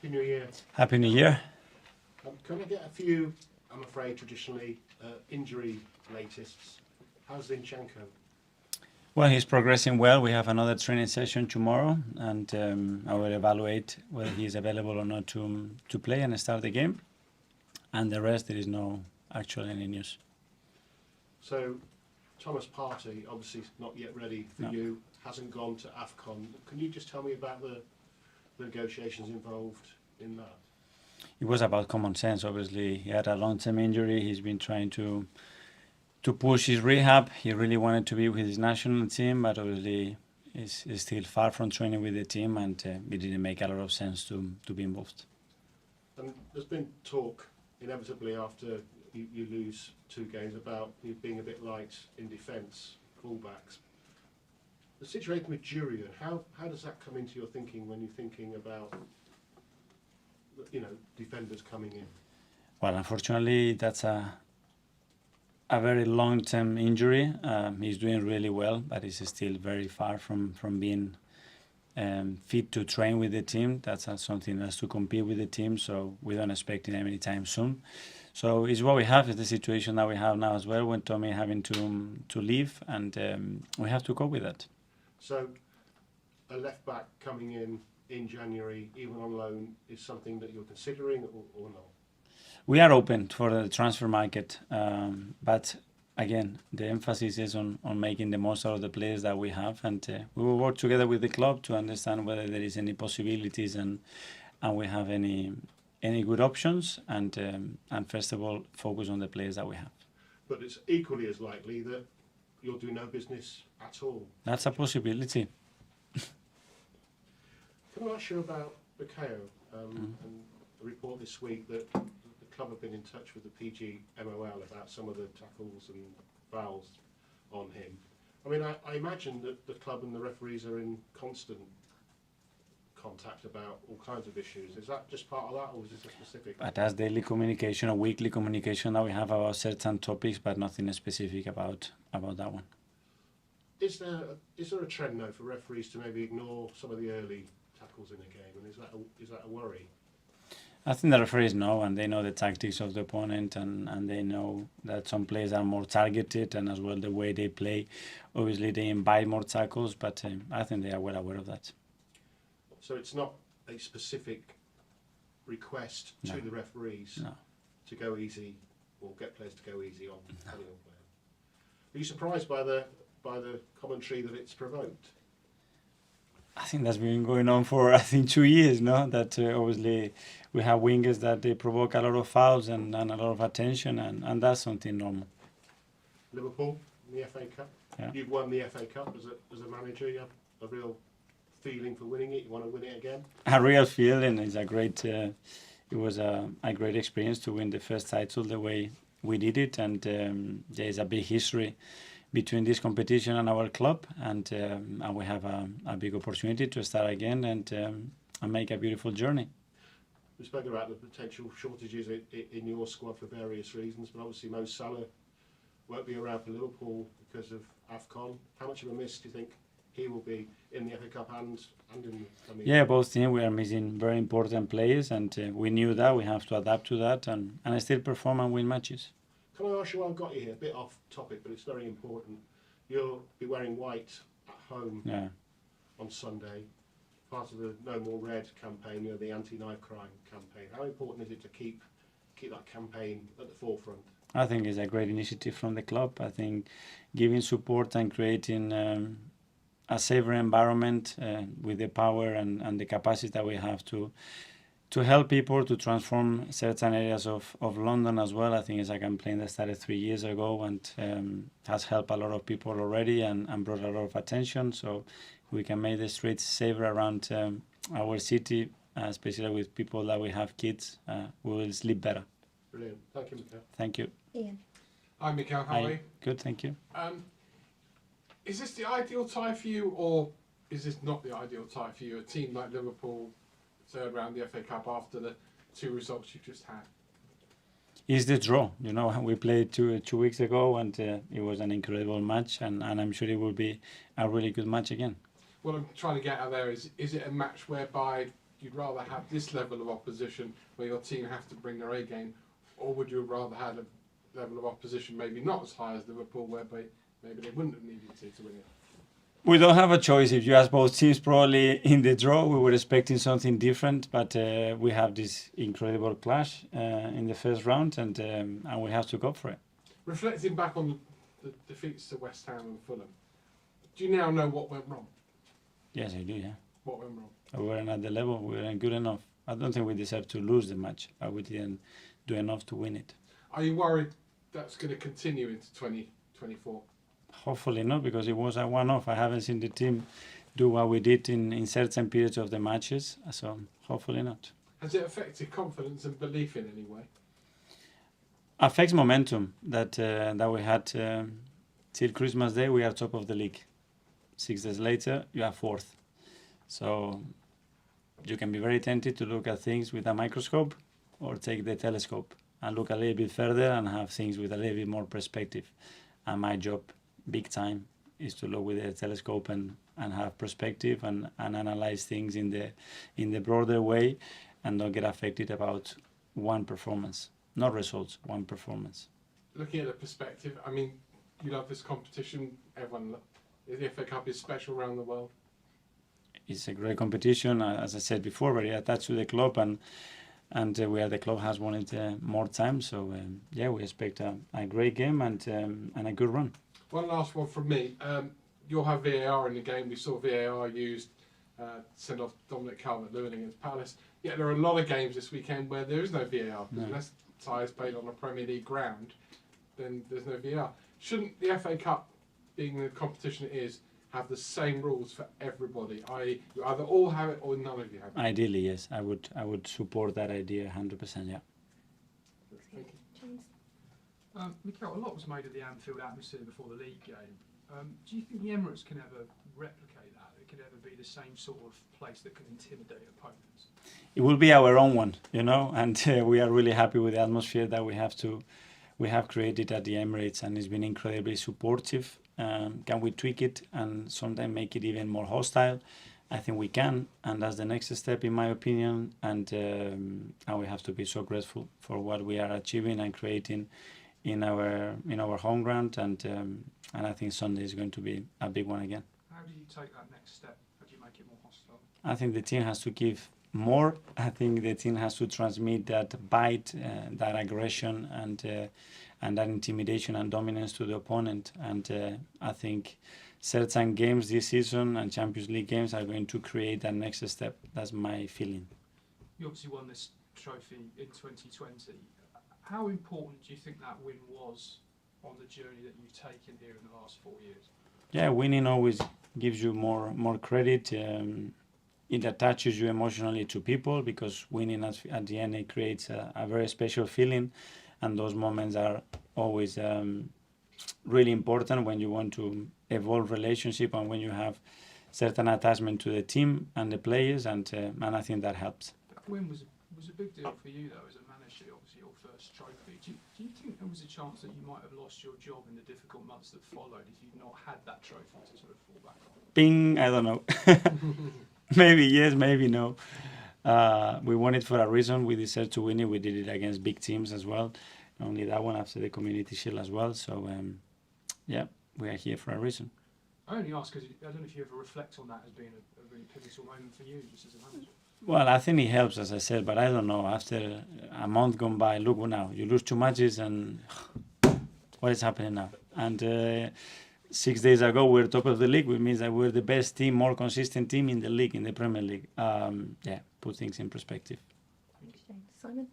Happy New Year. Happy New Year. Can I get a few, I'm afraid, traditionally injury latists? How's Zinchenko? Well, he's progressing well. We have another training session tomorrow, and I will evaluate whether he's available or not to play and start the game. And the rest, there is no actual any news. So, Thomas Partey, obviously not yet ready for No. you, hasn't gone to AFCON. Can you just tell me about the negotiations involved in that? It was about common sense. Obviously, he had a long-term injury. He's been trying to push his rehab. He really wanted to be with his national team, but obviously is still far from training with the team, and it didn't make a lot of sense to be involved. And there's been talk, inevitably, after you lose 2 games, about you being a bit light in defence, fullbacks. The situation with Jurian, how does that come into your thinking when you're thinking about, defenders coming in? Well, unfortunately, that's a very long-term injury. He's doing really well, but he's still very far from being fit to train with the team. That's not something that's to compete with the team, so we don't expect him anytime soon. So it's what we have, is the situation that we have now as well, when Tommy having to leave, and we have to cope with that. So a left-back coming in January, even on loan, is something that you're considering or not? We are open for the transfer market, but again, the emphasis is on making the most out of the players that we have, and we will work together with the club to understand whether there is any possibilities and we have any good options, and first of all, focus on the players that we have. But it's equally as likely that you'll do no business at all. That's a possibility. Can I ask you about Mikel? And a report this week that the club have been in touch with the PGMOL about some of the tackles and fouls on him. I mean, I imagine that the club and the referees are in constant contact about all kinds of issues. Is that just part of that, or is this a specific? But that's daily communication or weekly communication that we have about certain topics, but nothing specific about that one. Is there a trend now for referees to maybe ignore some of the early tackles in a game, and is that a worry? I think the referees know, and they know the tactics of the opponent, and they know that some players are more targeted, and as well the way they play. Obviously, they invite more tackles, but I think they are well aware of that. So it's not a specific request to the referees to go easy or get players to go easy on any other player. Are you surprised by the commentary that it's provoked? I think that's been going on for 2 years, no? That obviously we have wingers that they provoke a lot of fouls and a lot of attention, and that's something normal. Liverpool in the FA Cup. Yeah. You've won the FA Cup as a manager. You have a real feeling for winning it. You want to win it again. A real feeling. It's a great. It was a great experience to win the first title the way we did it, and there is a big history between this competition and our club, and we have a big opportunity to start again and make a beautiful journey. We spoke about the potential shortages in your squad for various reasons, but obviously Mo Salah won't be around for Liverpool because of AFCON. How much of a miss do you think he will be in the FA Cup and in the coming? Yeah, both teams, we are missing very important players, and we knew that. We have to adapt to that and still perform and win matches. Can I ask you, I've got you here, a bit off topic, but it's very important. You'll be wearing white at home on Sunday, part of the No More Red campaign, the anti-knife crime campaign. How important is it to keep that campaign at the forefront? I think it's a great initiative from the club. I think giving support and creating a safer environment with the power and the capacity that we have to help people to transform certain areas of London as well. I think it's a campaign that started 3 years ago and has helped a lot of people already and brought a lot of attention. So we can make the streets safer around our city, especially with people that we have kids. We will sleep better. Brilliant. Thank you, Mikel. Thank you. Ian. Hi, Mikel. How are you? Good, thank you. Is this the ideal tie for you, or is this not the ideal tie for you? A team like Liverpool, third round the FA Cup after the 2 results you've just had. It's the draw. We played two weeks ago, and it was an incredible match, and I'm sure it will be a really good match again. What I'm trying to get at there is it a match whereby you'd rather have this level of opposition where your team have to bring their A game, or would you rather have a level of opposition maybe not as high as Liverpool, whereby maybe they wouldn't have needed to win it? We don't have a choice. If you ask both teams, probably in the draw, we were expecting something different, but we have this incredible clash in the first round, and we have to go for it. Reflecting back on the defeats to West Ham and Fulham, do you now know what went wrong? Yes, I do, yeah. What went wrong? We weren't at the level, we weren't good enough. I don't think we deserve to lose the match, but we didn't do enough to win it. Are you worried that's going to continue into 2024? Hopefully not, because it was a one-off. I haven't seen the team do what we did in certain periods of the matches, so hopefully not. Has it affected confidence and belief in any way? Affects momentum that we had till Christmas Day. We are top of the league. 6 days later, you are fourth. So you can be very tempted to look at things with a microscope or take the telescope and look a little bit further and have things with a little bit more perspective. And my job, big time, is to look with the telescope and have perspective and analyze things in the broader way and not get affected about one performance. Not results, one performance. Looking at the perspective, I mean, you love this competition. The FA Cup is special around the world. It's a great competition, as I said before, very attached to the club, and where the club has won it more times. So yeah, we expect a great game and a good run. One last one from me. You'll have VAR in the game. We saw VAR used to send off Dominic Calvert-Lewin against Palace. Yet there are a lot of games this weekend where there is no VAR. No. Unless tie is played on a Premier League ground, then there's no VAR. Shouldn't the FA Cup, being the competition it is, have the same rules for everybody? I.e., you either all have it or none of you have it. Ideally, yes, I would support that idea 100%. Yeah. Thank you. James? Mikel, a lot was made of the Anfield atmosphere before the league game. Do you think the Emirates can ever replicate that? It can ever be the same sort of place that can intimidate opponents? It will be our own one, and we are really happy with the atmosphere that we have created at the Emirates, and it's been incredibly supportive. Can we tweak it and sometimes make it even more hostile? I think we can, and that's the next step, in my opinion. And we have to be so grateful for what we are achieving and creating in our home ground. And I think Sunday is going to be a big one again. How do you take that next step? How do you make it more hostile? I think the team has to give more. I think the team has to transmit that bite, that aggression, and that intimidation and dominance to the opponent. And I think certain games this season and Champions League games are going to create that next step. That's my feeling. You obviously won this trophy in 2020. How important do you think that win was on the journey that you've taken here in the last 4 years? Yeah, winning always gives you more credit. It attaches you emotionally to people, because winning at the end, it creates a very special feeling, and those moments are always really important when you want to evolve relationship and when you have certain attachment to the team and the players, and I think that helps. That win was a big deal for you though, as a manager, obviously your first trophy. Do you think there was a chance that you might have lost your job in the difficult months that followed if you'd not had that trophy to sort of fall back on? Bing, I don't know. Maybe yes, maybe no. We won it for a reason. We deserved to win it. We did it against big teams as well. Only that one after the Community Shield as well. So, yeah, we are here for a reason. I only ask because I don't know if you ever reflect on that as being a really pivotal moment for you, just as a manager. Well, I think it helps, as I said, but I don't know. After a month gone by, look now, you lose 2 matches and what is happening now? And 6 days ago, we were top of the league, which means that we're the best team, more consistent team in the league, in the Premier League. Yeah, put things in perspective. Thanks, James. Simon?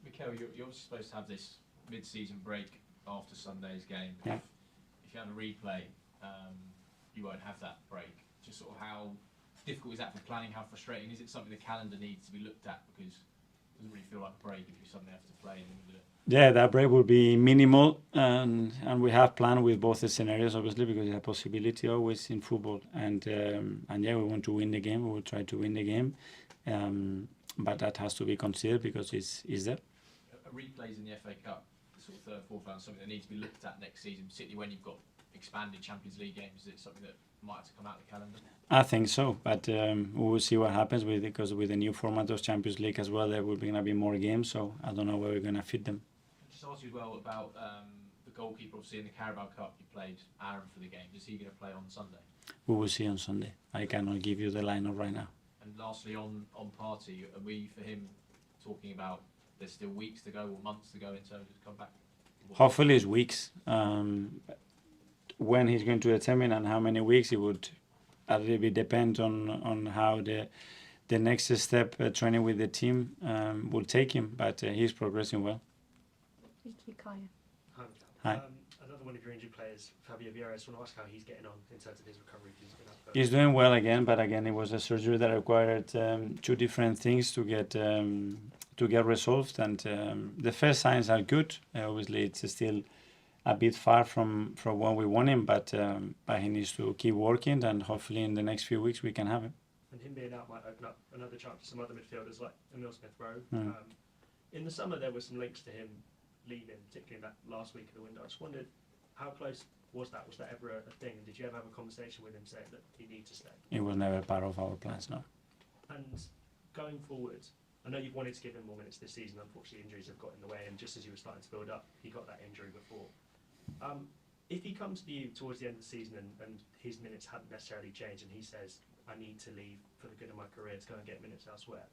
Mikel, you're obviously supposed to have this mid-season break after Sunday's game. Yeah. If you have a replay, you won't have that break. Just sort of how difficult is that for planning? How frustrating is it? Something the calendar needs to be looked at, because it doesn't really feel like a break if you suddenly have to play in the middle of it. Yeah, that break will be minimal, and we have planned with both the scenarios, obviously, because it's a possibility always in football. And yeah, we want to win the game. We will try to win the game, but that has to be considered because it's there. Replays in the FA Cup, the sort of third, fourth round, something that needs to be looked at next season, particularly when you've got expanded Champions League games. Is it something that might have to come out of the calendar? I think so, but we will see what happens because with the new format of Champions League as well, there will be going to be more games. So I don't know where we're going to fit them. Just ask you as well about the goalkeeper. Obviously, in the Carabao Cup, you played Aaron for the game. Is he going to play on Sunday? We will see on Sunday. I cannot give you the lineup right now. And lastly, on Partey, are we for him talking about there's still weeks to go or months to go in terms of comeback? Hopefully, it's weeks. When he's going to determine and how many weeks, it would a little bit depend on how the next step training with the team will take him. But he's progressing well. Thank you, Kaya. Hi. Another one of your injured players, Fabio Vieira, I just want to ask how he's getting on in terms of his recovery. He's doing well again, but again, it was a surgery that required two different things to get resolved. And the first signs are good. Obviously, it's still a bit far from what we want him, but he needs to keep working, and hopefully in the next few weeks we can have him. And him being out might open up another chance for some other midfielders like Emile Smith-Rowe. Mm. In the summer, there were some links to him leaving, particularly in that last week of the window. I just wondered, how close was that? Was that ever a thing? And did you ever have a conversation with him saying that he needs to stay? It was never part of our plans, no. And going forward, I know you've wanted to give him more minutes this season. Unfortunately, injuries have got in the way, and just as you were starting to build up, he got that injury before. If he comes to you towards the end of the season and his minutes haven't necessarily changed, and he says, I need to leave for the good of my career to go and get minutes elsewhere,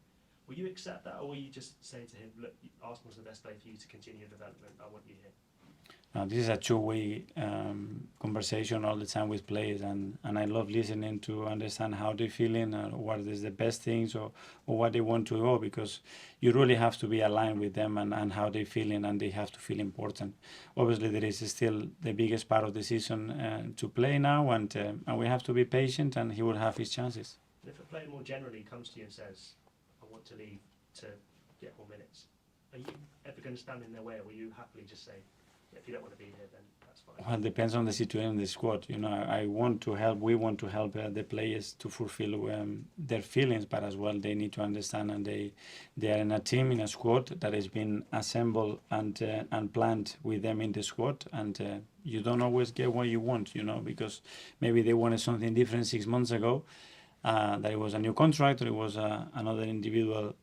will you accept that, or will you just say to him, look, Arsenal's the best place for you to continue your development, I want you here? This is a two-way conversation all the time with players, and I love listening to understand how they're feeling, what is the best things, or what they want to go, because you really have to be aligned with them and how they're feeling, and they have to feel important. Obviously, there is still the biggest part of the season to play now, and we have to be patient, and he will have his chances. And if a player more generally comes to you and says, I want to leave to get more minutes, are you ever going to stand in their way, or will you happily just say, if you don't want to be here, then that's fine? Well, it depends on the situation in the squad. You know, I want to help. We want to help the players to fulfill their feelings, but as well they need to understand, and they are in a team, in a squad that has been assembled and planned with them in the squad, and you don't always get what you want. You know, because maybe they wanted something different 6 months ago. That it was a new contract, or it was another individual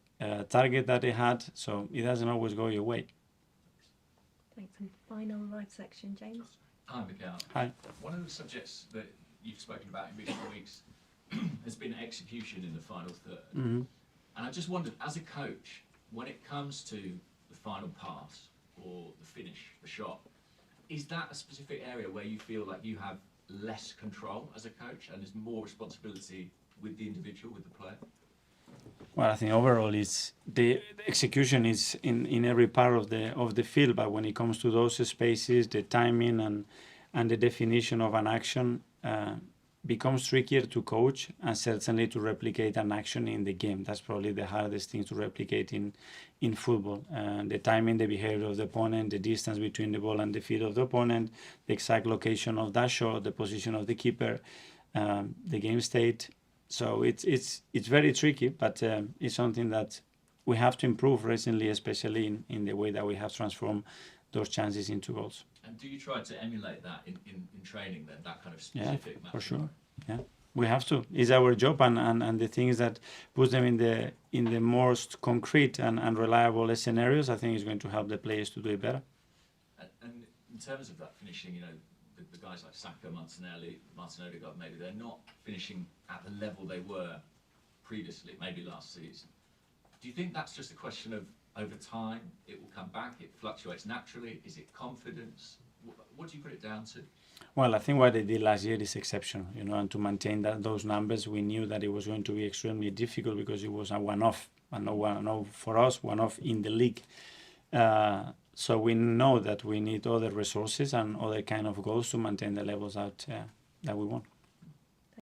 target that they had. So it doesn't always go your way. Thanks. And final live section, James. Hi, Mikel. Hi. One of the subjects that you've spoken about in recent weeks has been execution in the final third. Mm-hmm. And I just wondered, as a coach, when it comes to the final pass or the finish, the shot, is that a specific area where you feel like you have less control as a coach and there's more responsibility with the individual, with the player? Well, I think overall it's the execution is in every part of the field, but when it comes to those spaces, the timing and the definition of an action becomes trickier to coach, and certainly to replicate an action in the game. That's probably the hardest thing to replicate in football. The timing, the behavior of the opponent, the distance between the ball and the feet of the opponent, the exact location of that shot, the position of the keeper, the game state. So it's very tricky, but it's something that we have to improve recently, especially in the way that we have transformed those chances into goals. And do you try to emulate that in training then, that kind of specific Yeah, match? for sure. Yeah, we have to. It's our job, and the things that put them in the most concrete and reliable scenarios, I think is going to help the players to do it better. And in terms of that finishing, you know, the guys like Saka, Martinelli, Odegaard, maybe they're not finishing at the level they were previously, maybe last season. Do you think that's just a question of over time it will come back, it fluctuates naturally? Is it confidence? What do you put it down to? Well, I think what they did last year is exceptional, you know, and to maintain those numbers, we knew that it was going to be extremely difficult because it was a one-off, and no one-off for us, one-off in the league. So we know that we need other resources and other kind of goals to maintain the levels that we want.